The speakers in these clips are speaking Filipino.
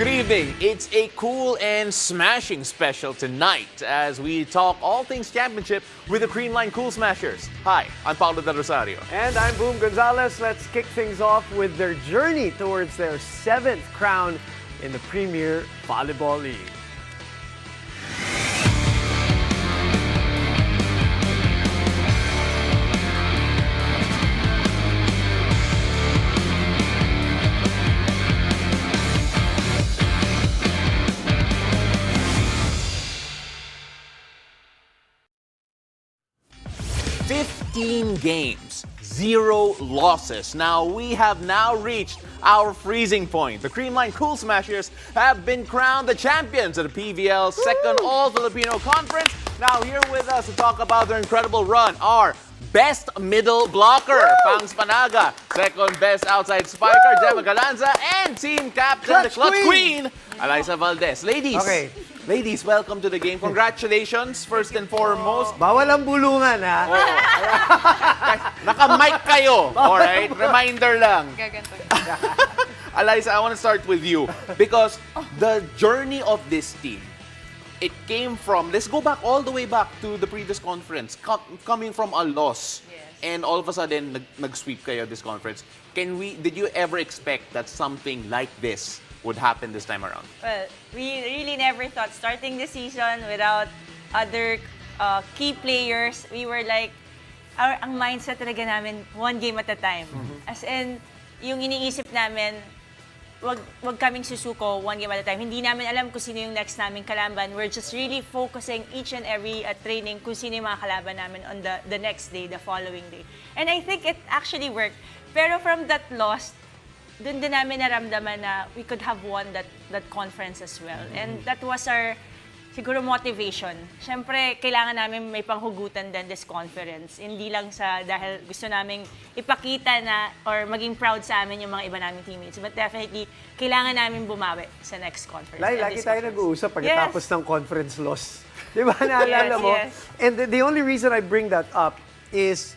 Good evening. It's a cool and smashing special tonight as we talk all things championship with the Creamline Cool Smashers. Hi, I'm Paulo Del Rosario. And I'm Boom Gonzalez. Let's kick things off with their journey towards their 7th crown in the Premier Volleyball League. Games, 0 losses. Now, we have now reached our freezing point. The Creamline Cool Smashers have been crowned the champions of the PVL Second All-Filipino Conference. Now, here with us to talk about their incredible run are Best Middle Blocker, Pangs Panaga, Second Best Outside Spiker, Gemma Galanza, and Team Captain, the Clutch Queen, Eliza Valdez. Ladies, welcome to the game. Congratulations, first and foremost. Bawal ang bulungan, ha? Naka-mic kayo. Alright? Reminder lang. Eliza, I want to start with you because the journey of this team, it came from, let's go back all the way back to the previous conference, coming from a loss. Yes. And all of a sudden, nag-sweep kayo this conference. Did you ever expect that something like this would happen this time around? Well, we really never thought starting the season without other key players. We were like, ang mindset talaga namin, one game at a time. As in, yung iniisip namin, wag kaming susuko one game at a time. Hindi namin alam kung sino yung next naming kalaban. We're just really focusing each and every training kung sino yung mga kalaban namin on the next day, the following day. And I think it actually worked. Pero from that loss, dun din namin naramdaman na we could have won that conference as well. And that was our, siguro, motivation. Siyempre, kailangan namin may panghugutan din this conference. Hindi lang dahil gusto namin ipakita na or maging proud sa amin yung mga iba naming teammates. But definitely, kailangan namin bumawi sa next conference. Lagi tayo nag-uusap pagkatapos ng conference loss. Di ba? Naalala mo? Yes. And the only reason I bring that up is,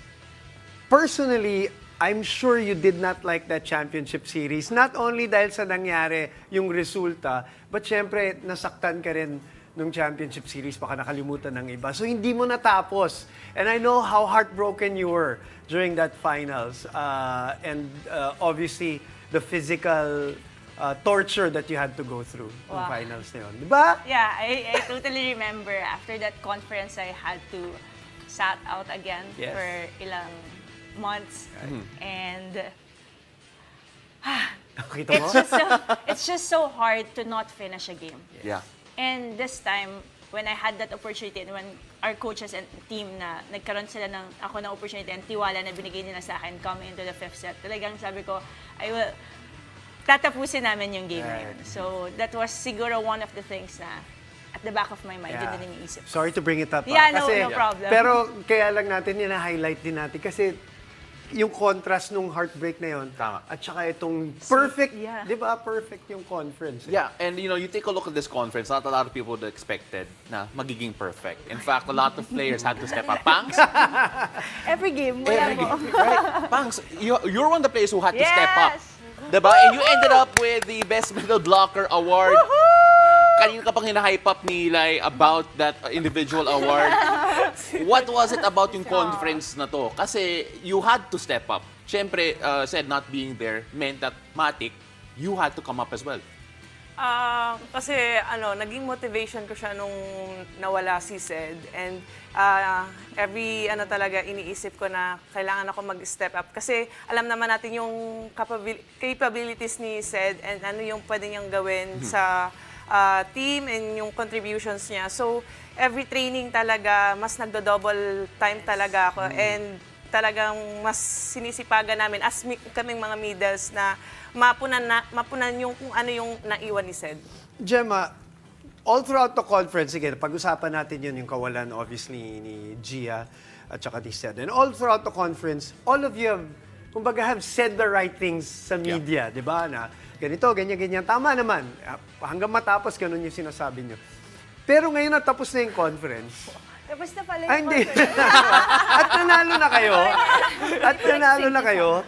personally, I'm sure you did not like that championship series. Not only dahil sa nangyari yung resulta, but syempre, nasaktan ka rin nung championship series, baka nakalimutan ng iba. So, hindi mo natapos. And I know how heartbroken you were during that finals. And obviously, the physical torture that you had to go through in finals na yun. Diba? Yeah, I totally remember. After that conference, I had to sat out again for ilang months. And it's just so hard to not finish a game. Yeah. And this time, when I had that opportunity, and when our coaches and team na nagkaroon sila ako ng opportunity and tiwala na binigay nila sa akin coming into the 5th set, talagang sabi ko, tatapusin namin yung game na yun. So that was siguro one of the things na at the back of my mind, yun din iniisip. Sorry to bring it up. Yeah, no problem. Pero kaya lang natin yun na-highlight din natin kasi yung contrast nung heartbreak na yun. Tama. At saka itong perfect, Yeah. di ba? Perfect yung conference. Yeah, and you take a look at this conference, not a lot of people would expected na magiging perfect. In fact, a lot of players had to step up. Pangs? Every game, wala mo. Right? Pangs, you're one of the players who had to step up. Diba? And you ended up with the Best Middle Blocker Award. Kanina ka pang hinahype up ni Eli about that individual award. What was it about yung conference na to? Kasi you had to step up. Siyempre, said not being there meant that Matic, you had to come up as well. Kasi naging motivation ko siya nung nawala si Sed. And every talaga iniisip ko na kailangan ako mag-step up. Kasi alam naman natin yung capabilities ni Sed and ano yung pwede niyang gawin sa team and yung contributions niya. So, every training talaga, mas nagdo-double time talaga ako. And talagang mas sinisipagan namin as kaming mga middles na mapunan yung kung ano yung naiwan ni Sed. Gemma, all throughout the conference, again, pag-usapan natin yun, yung kawalan, obviously, ni Gia at saka ni Sed. And all throughout the conference, all of you have said the right things sa media, di ba? Na ganito, ganyan. Tama naman. Hanggang matapos, ganun yung sinasabi nyo. Pero ngayon natapos na yung conference. Tapos na pala Ay, yung hindi. At nanalo na kayo.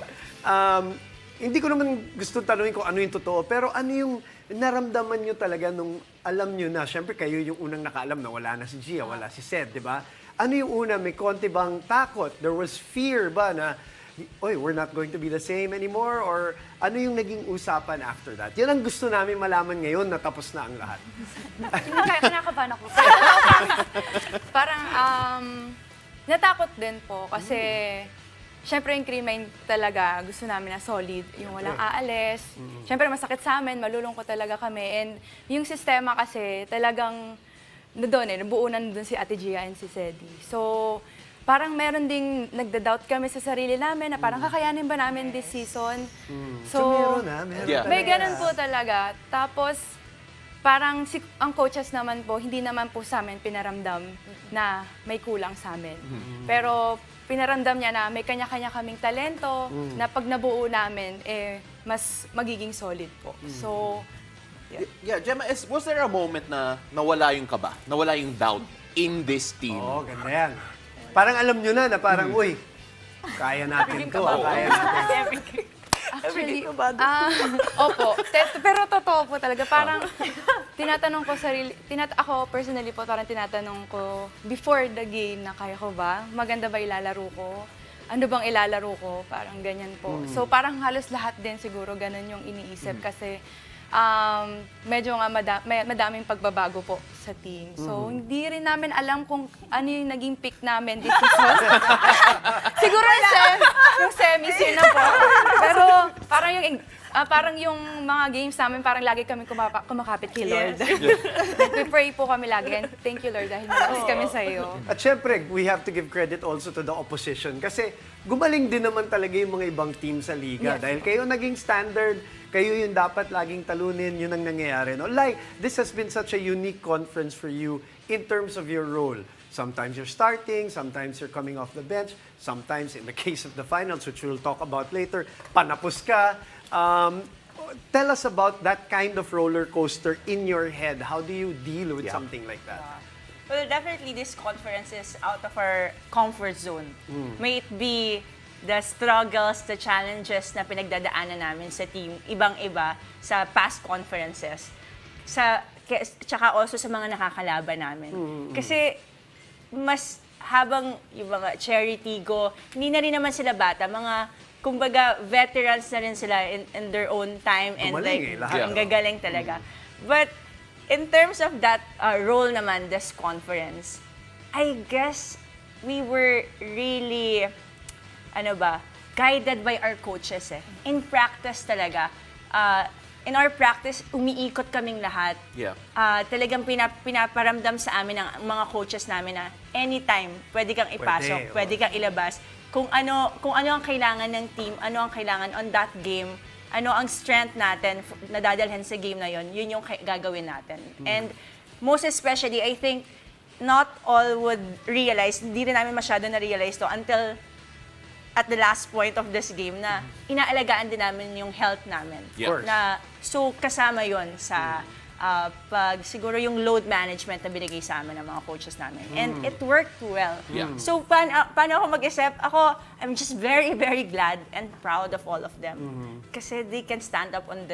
hindi ko naman gusto tanungin kung ano yung totoo, pero ano yung naramdaman nyo talaga nung alam nyo na, syempre kayo yung unang nakaalam na wala na si Gia, wala si Sed, di ba? Ano yung una, may konti bang takot? There was fear ba na, oy, we're not going to be the same anymore? Or ano yung naging usapan after that? Yan ang gusto namin malaman ngayon na tapos na ang lahat. Kinakabahan ako. Parang, natakot din po kasi, syempre yung cream line talaga, gusto namin na solid, yung walang aalis. Syempre masakit sa amin, malulungkot talaga kami. And yung sistema kasi talagang, nabuo na doon si Ate Gia and si Sedi. So, parang meron ding nagda-doubt kami sa sarili namin na parang kakayanin ba namin this season. So, meron Yeah. may talaga. ganun po talaga. Tapos, parang ang coaches naman po, hindi naman po sa amin pinaramdam na may kulang sa amin. Pero pinaramdam niya na may kanya-kanya kaming talento na pag nabuo namin, mas magiging solid po. So, Yeah, Gemma, was there a moment na nawala yung kaba, nawala yung doubt in this team? Oo, ganda yan. Parang alam nyo na parang, uy, kaya natin to. Kaya natin. actually, opo. Pero totoo po talaga. Parang tinatanong ko sarili, ako personally po, parang tinatanong ko before the game na kaya ko ba? Maganda ba ilalaro ko? Ano bang ilalaro ko? Parang ganyan po. So parang halos lahat din siguro ganun yung iniisip kasi medyo nga madaming pagbabago po sa team. So, hindi rin namin alam kung ano yung naging pick namin this season. Siguro yung semis yun na po. Pero parang yung mga games namin, parang lagi kami kumakapit kay Lord. We pray po kami lagi. And thank you, Lord, dahil malakas kami sa iyo. At syempre, we have to give credit also to the opposition kasi gumaling din naman talaga yung mga ibang team sa liga. Yes. Dahil kayo naging standard, kayo yung dapat laging talunin, yun ang nangyayari. No? Like, this has been such a unique conference for you in terms of your role. Sometimes you're starting, sometimes you're coming off the bench, sometimes in the case of the finals, which we'll talk about later, panapos ka. Tell us about that kind of roller coaster in your head. How do you deal with something like that? Well, definitely this conference is out of our comfort zone. May it be the struggles, the challenges na pinagdadaanan namin sa team, ibang-iba sa past conferences. Tsaka also sa mga nakakalaban namin. Kasi mas habang yung mga charity go, hindi na rin naman sila bata, mga kumbaga veterans na rin sila in their own time and Gumaling lahat. ang gagaling talaga. But in terms of that role naman, this conference, I guess we were really guided by our coaches eh. In practice talaga, in our practice, umiikot kaming lahat. Yeah. Talagang pinaparamdam sa amin ng mga coaches namin na anytime, pwede kang ipasok, pwede kang ilabas. Kung ano ang kailangan ng team, ano ang kailangan on that game, ano ang strength natin na dadalhin sa game na yon, yun yung gagawin natin. And most especially, I think, not all would realize, hindi rin namin masyado na-realize to until at the last point of this game na inaalagaan din namin yung health namin. Yeah. So kasama yon sa pag siguro yung load management na binigay sa amin ng mga coaches namin. And it worked well. Yeah. So paano ako mag-isip? I'm just very, very glad and proud of all of them. Kasi they can stand up on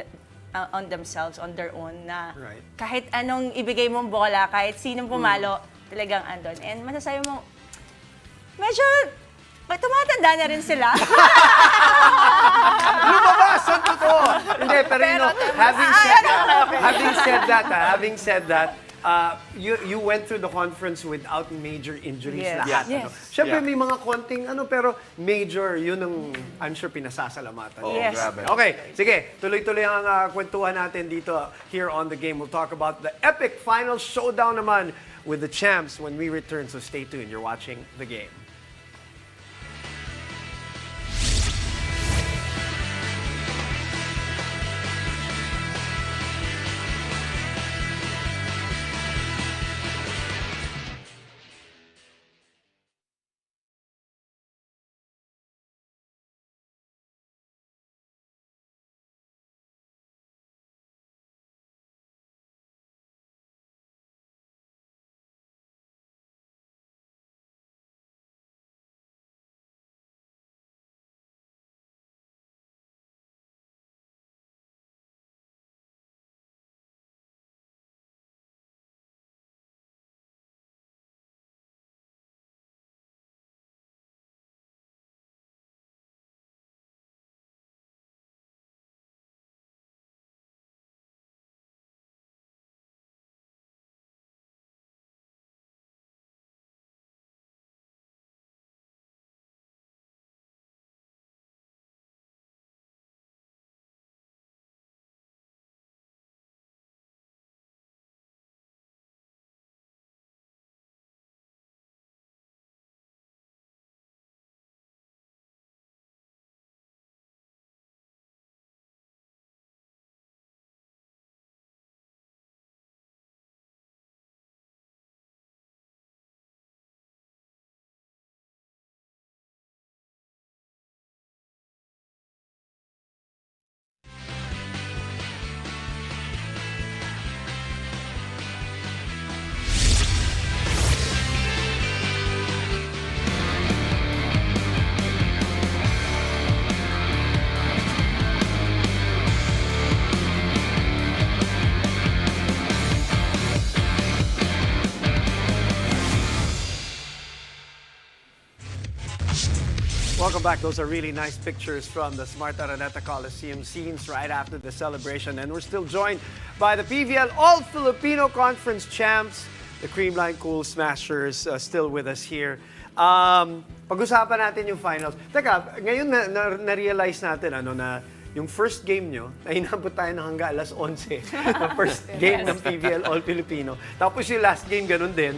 themselves, on their own na Right. kahit anong ibigay mong bola, kahit sinong pumalo, talagang andon. And masasabi mo, medyo tumatanda na rin sila. Lumabas! Ang totoo! Hindi, pero you know, having said that, you went through the conference without major injuries Yes. lahat. Yes. Ano? Siyempre Yeah. may mga konting pero major, yun ang I'm sure pinasasalamatan. Oh, Yes. grabe. Okay, sige, tuloy-tuloy ang kwentuhan natin dito here on The Game. We'll talk about the epic final showdown naman with the champs when we return. So stay tuned. You're watching The Game. welcome back. Those are really nice pictures from the Smart Araneta Coliseum scenes right after the celebration. And we're still joined by the PVL All-Filipino Conference champs, the Creamline Cool Smashers, still with us here. Pag-usapan natin yung finals. Teka, ngayon na-realize natin na yung first game nyo, na inabot tayo ng hanggang alas 11, the first game ng PVL All-Filipino. Tapos yung last game, ganun din.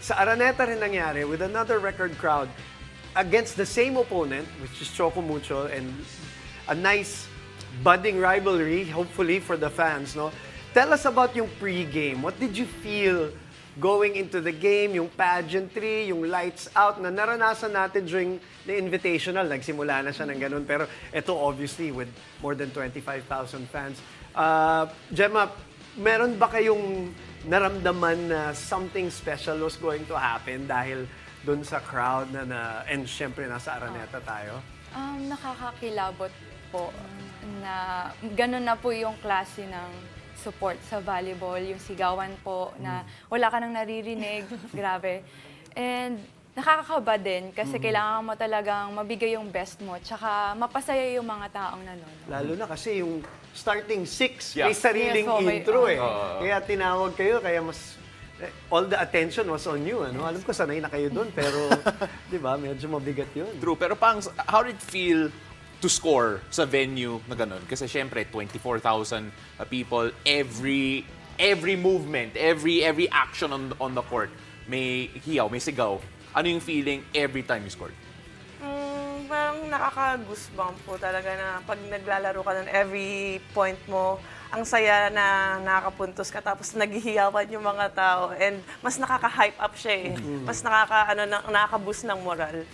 Sa Araneta rin nangyari with another record crowd against the same opponent, which is Choco Mucho, and a nice budding rivalry, hopefully, for the fans. No? Tell us about yung pre-game. What did you feel going into the game, yung pageantry, yung lights out na naranasan natin during the Invitational? Nagsimula na siya ng ganun. Pero ito, obviously, with more than 25,000 fans. Gemma, meron ba kayong naramdaman na something special was going to happen dahil doon sa crowd and syempre nasa Araneta tayo? Nakakakilabot po na ganun na po yung klase ng support sa volleyball, yung sigawan po na wala ka nang naririnig, grabe. And nakakakaba din kasi kailangan mo talagang mabigay yung best mo tsaka mapasaya yung mga taong nanonood. Lalo na kasi yung starting 6, Yeah. may sariling Yes, okay. intro Kaya tinawag kayo, kaya mas all the attention was on you. Alam ko sanay na kayo doon, pero di ba, medyo mabigat yun. True, pero how did it feel to score sa venue na ganun? Kasi syempre, 24,000 people, every movement, every action on the court, may hiyaw, may sigaw. Ano yung feeling every time you scored? Parang nakaka-goosebump po talaga na pag naglalaro ka ng every point mo, ang saya na nakakapuntos ka tapos naghihiyawan yung mga tao and mas nakaka-hype up siya Mas nakaka-boost ng moral.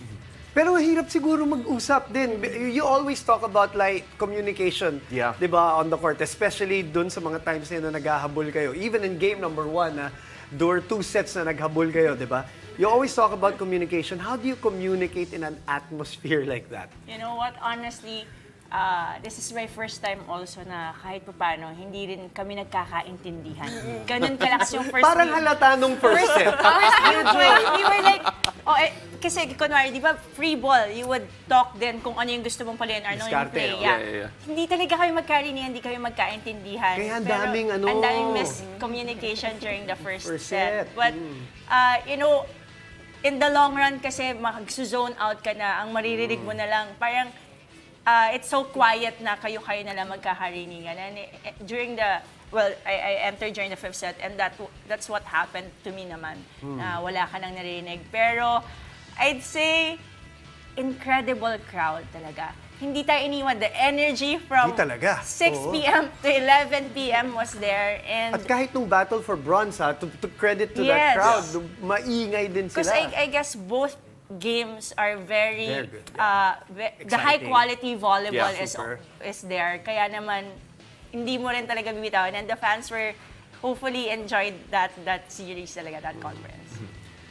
Pero hirap siguro mag-usap din. You always talk about like communication, Yeah. 'di ba, on the court, especially dun sa mga times na naghahabol kayo. Even in game number 1 there were 2 sets na naghabol kayo, 'di ba? You always talk about communication. How do you communicate in an atmosphere like that? You know what, honestly, this is my first time also na kahit paano, hindi rin kami nagkakaintindihan. Ganun kalakas yung first Parang game. halata nung first set. We were like, kasi kunwari, di ba, free ball, you would talk then kung ano yung gusto mong palayan or ano yung Diskarte, play. oh. Yeah. Hindi talaga kami magkarinihan, hindi kami magkaintindihan. Kaya ang Pero daming ang daming miscommunication during the first First set. set. But, in the long run kasi mag-zone out ka na, ang maririnig mo na lang, parang it's so quiet na kayo na lang magkakariningan. And during I entered during the 5th set and that's what happened to me naman, na wala ka nang narinig. Pero I'd say, incredible crowd talaga. Hindi tayo iniwan. The energy from Hindi talaga. 6 Oo. p.m. to 11 p.m. was there. And At kahit nung battle for bronze, to credit to that Yes. crowd, maingay din because sila. I guess both games are Very very, good, the high Exciting. quality volleyball Yeah, super. is there. Kaya naman, hindi mo rin talaga bibitawan. And the fans were hopefully enjoyed that series talaga, that conference.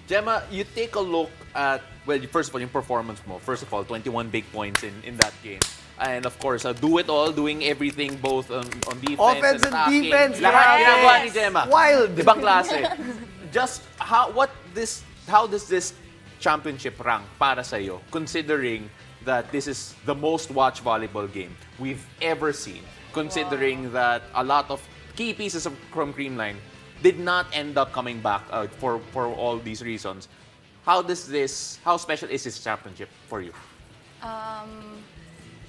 Gemma, you take a look at, well, first of all, yung performance mo. First of all, 21 big points in that game. And of course, do it all, doing everything both on defense Offense and attacking. defense, Lahat grabe. ginagawa ni Gemma. Wild. Ibang klase. Just, how does this championship rank para sa'yo, considering that this is the most watched volleyball game we've ever seen, considering that a lot of key pieces from Creamline did not end up coming back for all these reasons. How special is this championship for you?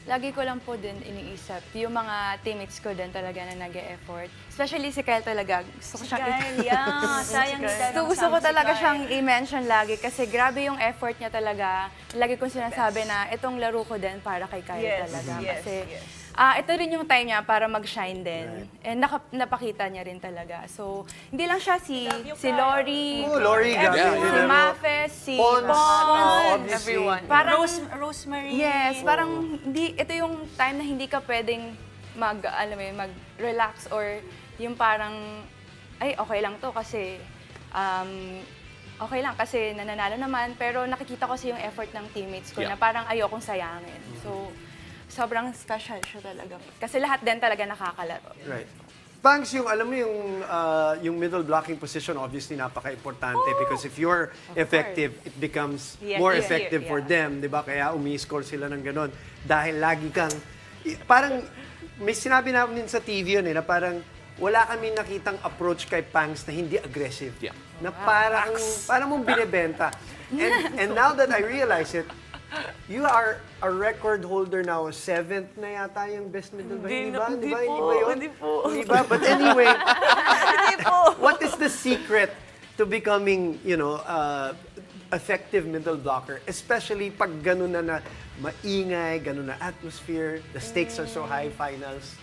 Lagi ko lang po din iniisip, yung mga teammates ko din talaga na nag-e-effort. Especially si Kyle talaga. Gusto ko siyang Sayang gusto ko talaga siyang i-mention lagi kasi grabe yung effort niya talaga. Lagi kong sinasabi na itong laro ko din para kay Kyle Yes, talaga. yes, Kasi yes. ito rin yung time niya para mag-shine din. And napakita niya rin talaga. So, hindi lang siya si Lori, Oh, Lori, Yeah, si Mafes, si Pons, Pons, obviously. everyone. Parang, Rosemary. yes, parang ito yung time na hindi ka pwedeng mag-relax or yung parang, ay, okay lang to kasi, okay lang kasi nananalo naman, pero nakikita ko kasi yung effort ng teammates ko Yeah. na parang ayokong sayangin. So, sobrang special siya talaga. Kasi lahat din talaga nakakalaro. Right. Pangs, yung alam mo yung middle blocking position obviously napaka-importante because if you're effective, it becomes Yeah, more yeah, effective yeah. for them, 'di ba? Kaya umi-score sila ng ganun dahil lagi kang parang may sinabi namin sa TV yun na parang wala kami nakitang approach kay Pangs na hindi aggressive. Yeah. Na parang mong binebenta. And now that I realize it, you are a record holder now. 7th na yata yung best middle ba? Hindi ba? hindi Ba po, yun? hindi po. Hindi ba? But anyway, Hindi po. what is the secret to becoming, effective middle blocker? Especially pag ganun na maingay, ganun na atmosphere, the stakes are so high, finals.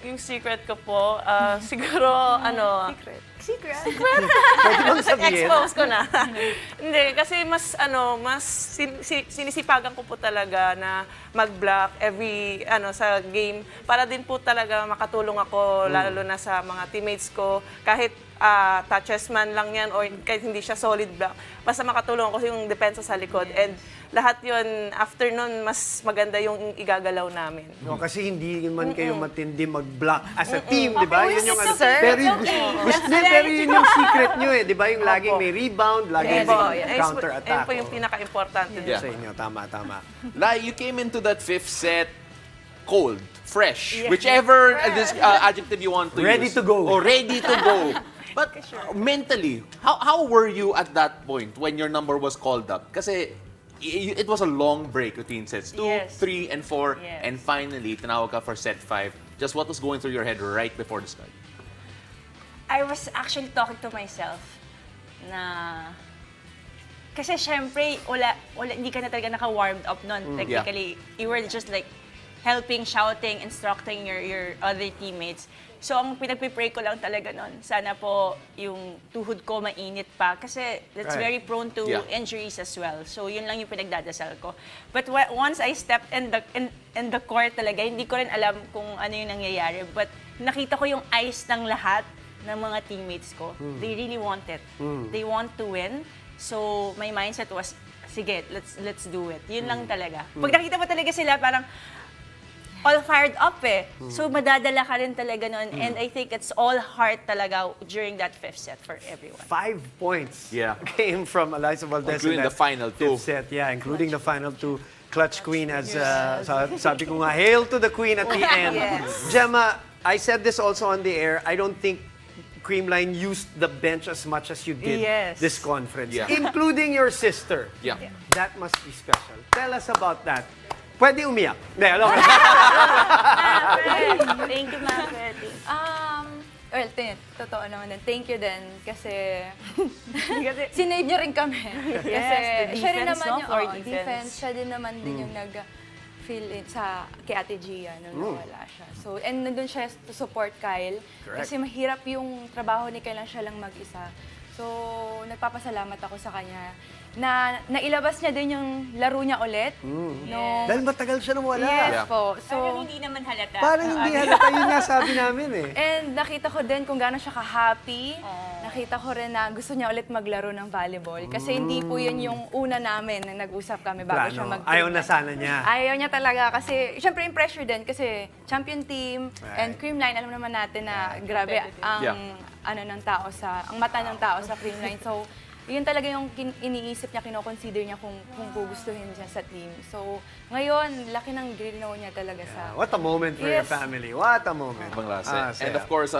Yung secret ko po, siguro, Secret. Pwede bang sabihin? expose ko na. Hindi, kasi mas sinisipagan ko po talaga na mag-block sa game para din po talaga makatulong ako, lalo na sa mga teammates ko. Kahit touches man lang yan or kahit hindi siya solid block, basta makatulong ako yung depensa sa likod. And lahat yun, after nun, mas maganda yung igagalaw namin. No, kasi hindi man kayo matindi mag-block as a team, di ba? Yun yung sir. Pero, It's pero yun yung secret nyo di ba? Yung laging may rebound, laging Yes, may Ayun counter-attack. po yung pinaka-importante Yeah. Sa inyo, tama. Like, you came into that fifth set cold, fresh, whichever adjective you want to Ready use. to go. Or ready to go. But mentally, how were you at that point when your number was called up? Kasi it was a long break between sets 2, Yes. 3, and 4, Yes. and finally, tinawag ka for set 5. Just what was going through your head right before the start? I was actually talking to myself na kasi syempre hindi ka na talaga naka-warmed up nun. Technically, you were just like helping, shouting, instructing your other teammates. So ang pinagpipray ko lang talaga nun, sana po yung tuhod ko mainit pa kasi that's Right. very prone to Yeah. injuries as well. So yun lang yung pinagdadasal ko. But once I stepped in the court talaga, hindi ko rin alam kung ano yung nangyayari. But nakita ko yung eyes ng lahat ng mga teammates ko. They really want it. They want to win. So my mindset was, sige, let's do it. Yun lang talaga. Pag nakita mo talaga sila, parang all fired up eh. So madadala ka rin talaga nun. And I think it's all heart talaga during that fifth set for everyone. 5 points Yeah. came from Eliza Valdez Including in that the final two. fifth set. Yeah, including the final two. Clutch queen as sabi ko nga, hail to the queen at the end. Gemma, I said this also on the air. I don't think Creamline used the bench as much as you did Yes. this conference, Yeah. including your sister. Yeah. That must be special. Tell us about that. Pwede umiyak. Hindi, alam ko. Thank you, Ma'am Betty. Well, totoo naman din. Thank you din kasi sinave niyo rin kami. Kasi the siya rin defense, naman no? yung For defense. defense. Siya din naman din yung nag-fill in kay Ate Gia nung nawala siya. So, and nandun siya to support Kyle. Correct. Kasi mahirap yung trabaho ni Kyle lang siya lang mag-isa. So, nagpapasalamat ako sa kanya na nailabas niya din yung laro niya ulit. Dahil matagal siya nawala. Yes po. Parang So, hindi naman halata. Parang hindi halata. Yun nga sabi namin eh. and nakita ko din kung gaano siya ka-happy. Nakita ko rin na gusto niya ulit maglaro ng volleyball. Kasi hindi po yun yung una namin na nag-usap kami bago siya Plano. mag Ayaw na sana niya. Ayaw niya talaga kasi, syempre yung pressure din kasi champion team and Creamline, alam naman natin na grabe ang ang mata ng tao sa Creamline. So, yun talaga yung iniisip niya, kino-consider niya kung gugustuhin niya sa team. So, ngayon, laki ng grino niya talaga sa... What a moment for your Yes. family. What a moment. Ibang klase. saya. And of course,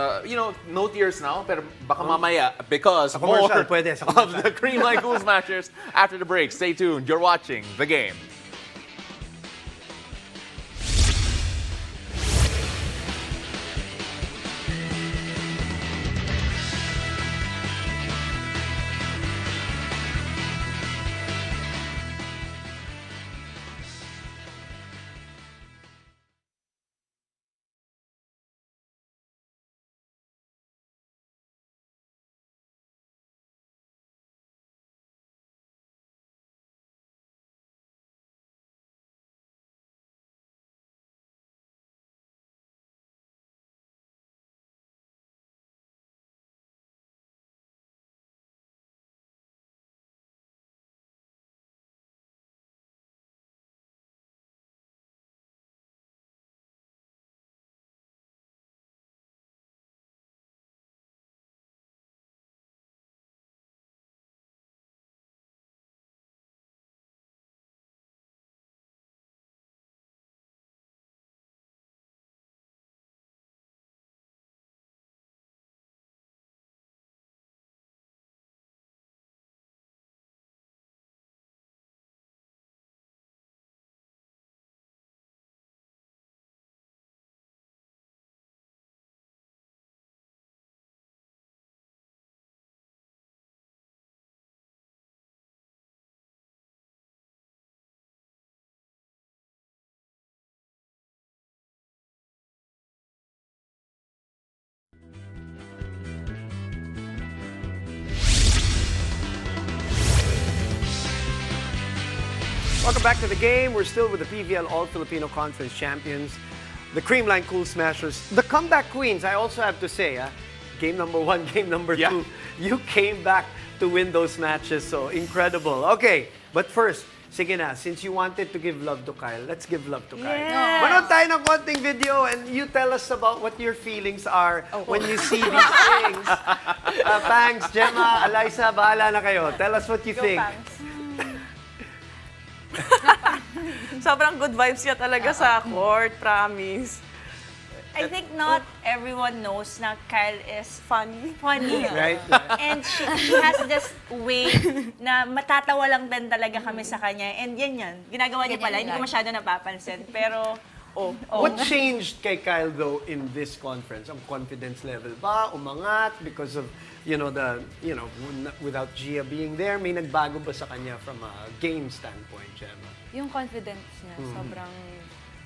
no tears now, pero baka mamaya because Sa commercial, more pwede, sa of the Creamline Cool Smashers after the break. Stay tuned. You're watching The Game. Welcome back to the game. We're still with the PVL All-Filipino Conference champions, the Creamline Cool Smashers. The comeback queens, I also have to say, game number 1, game number 2, you came back to win those matches, so incredible. Okay, but first, sige na, since you wanted to give love to Kyle, let's give love to Kyle. Yes. Manood tayo ng konting video and you tell us about what your feelings are when you see these things. Thanks, Gemma, Eliza, bahala na kayo. Tell us what you think. Sobrang good vibes niya talaga sa court, promise. I think not everyone knows na Kyle is funny. Right? And she has this way na matatawa lang din talaga kami sa kanya. And yan. Ginagawa niya pala. Hindi ko masyado napapansin. Pero, What changed kay Kyle though in this conference? Ang confidence level ba? Umangat because of, without Gia being there, may nagbago ba sa kanya from a game standpoint, Gemma? Yung confidence niya, sobrang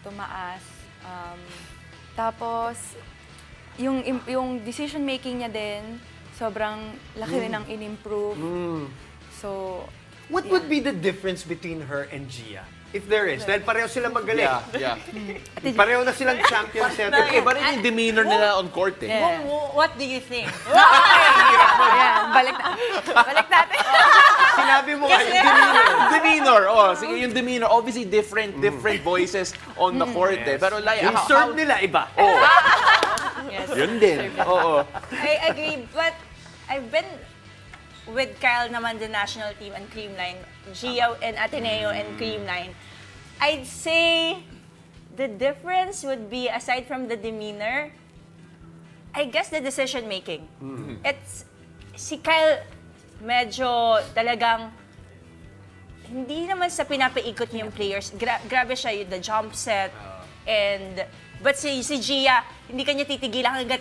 tumaas. Tapos, yung decision making niya din, sobrang laki rin ang in-improve. So, What would be the difference between her and Gia? If there is. Dahil pareho sila magaling. Yeah. Pareho na silang champion setter. Iba rin yung demeanor nila on court eh. what do you think? yeah, balik natin. Sinabi mo nga, yung demeanor. Demeanor. Sige, yung demeanor. Obviously, different voices on the court eh. Pero like, Yung serve nila, iba. Yes. Yun din. Oo. I agree, but I've been with Kyle naman, the national team and Creamline, Gia and Ateneo and Creamline. I'd say the difference would be, aside from the demeanor, I guess the decision making. It's, si Kyle medyo talagang, hindi naman sa pinapaikot niya yung players. Grabe siya, yung the jump set. But si Gia, hindi kanya titigilan hanggat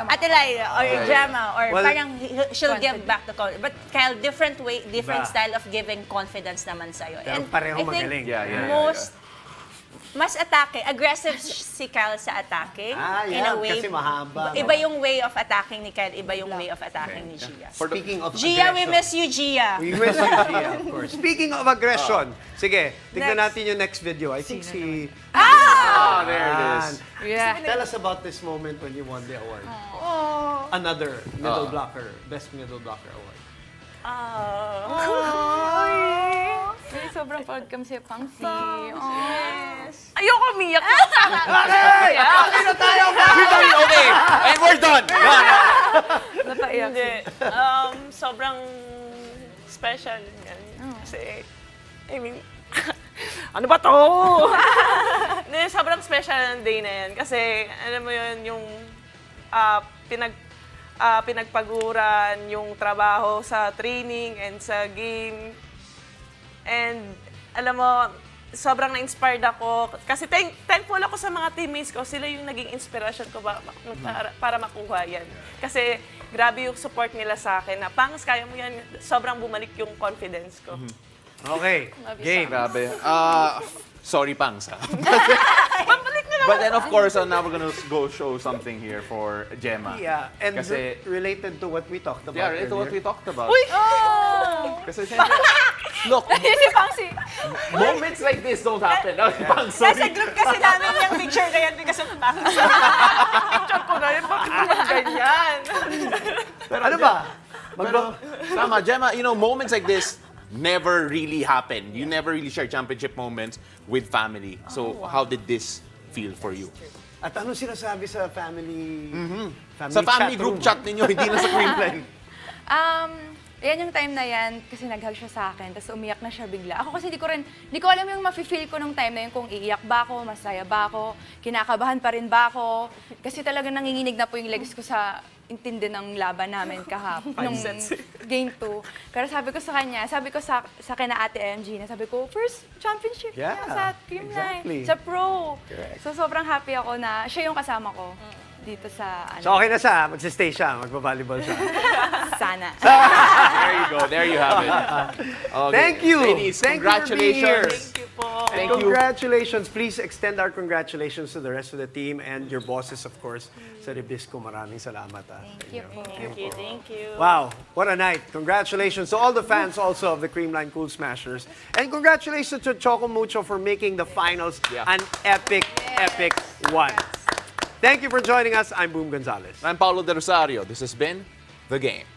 Atelay or Gemma or parang she'll give back the confidence. But Kyle, different style of giving confidence naman sa'yo. Pero And pareho I think magaling. mas atake, aggressive si Kyle sa attacking. In a way. Kasi mahaba. Iba yung way of attacking ni Kyle, iba yung way of attacking ni Gia. Speaking of Gia, we aggression. miss you, Gia. We miss you, Gia, of course. Speaking of aggression, sige, tignan natin yung next video. I think si... There it is. Yeah. Tell us about this moment when you won the award. Another middle blocker, best middle blocker award. Really, sobrang proud kami sa'yo, Pangsi. Ayoko umiyak. Okay! Okay na tayo! Okay, and we're done. Napaiyak Hindi. siya. Sobrang special yan. Kasi, I mean, ano ba to? Hindi, sobrang special ang day na yan. Kasi, alam mo yun, yung pinagpaguran, yung trabaho sa training and sa game. And, alam mo, sobrang na-inspired ako. Kasi thankful ako sa mga teammates ko. Sila yung naging inspiration ko para makuha yan. Kasi, grabe yung support nila sa akin na, Pangs, kaya mo yan. Sobrang bumalik yung confidence ko. Okay, game. Grabe. Sorry, Pangs. But then, of course, now we're gonna go show something here for Gemma. Yeah, and Kasi, related to what we talked about yeah, ito what we earlier. talked about. Uy! Kasi siyempre, look, Si Pangsi. moments like this don't happen. Pangs, Nasa sorry. group kasi namin yung picture na yan because of Pangs. Picture ko na yun, bakit naman ganyan? Ano ba? Pero, tama, Gemma, moments like this never really happen. You never really share championship moments with family. So, how did this feel for you? At ano sinasabi sa family Sa family group chat ninyo, hindi na sa Creamline. Yan yung time na yan, kasi nag-hug siya sa akin, tapos umiyak na siya bigla. Ako kasi hindi ko alam yung mafe-feel ko nung time na yun, kung iiyak ba ako, masaya ba ako, kinakabahan pa rin ba ako. Kasi talagang nanginginig na po yung legs ko sa intindi ng laban namin kahapon, nung game 2. Pero sabi ko sa kanya, sabi ko sa kina Ate MG, na sabi ko, first championship Yeah, niya sa Creamline, exactly. sa pro. Correct. So sobrang happy ako na siya yung kasama ko dito sa So okay na siya, magsi-stay siya, magpa-volleyball siya. sana. There you go. There you have it. Okay. Thank you. Ladies, Thank you for being congratulations. here. Thank you po. Thank you. Congratulations. Please extend our congratulations to the rest of the team and your bosses, of course, sa Ribisco. Maraming salamat. Thank you po. Thank you. Wow, what a night. Congratulations to all the fans also of the Creamline Cool Smashers. And congratulations to Choco Mucho for making the finals an epic one. Thank you for joining us. I'm Boom Gonzalez. I'm Paulo De Rosario. This has been The Game.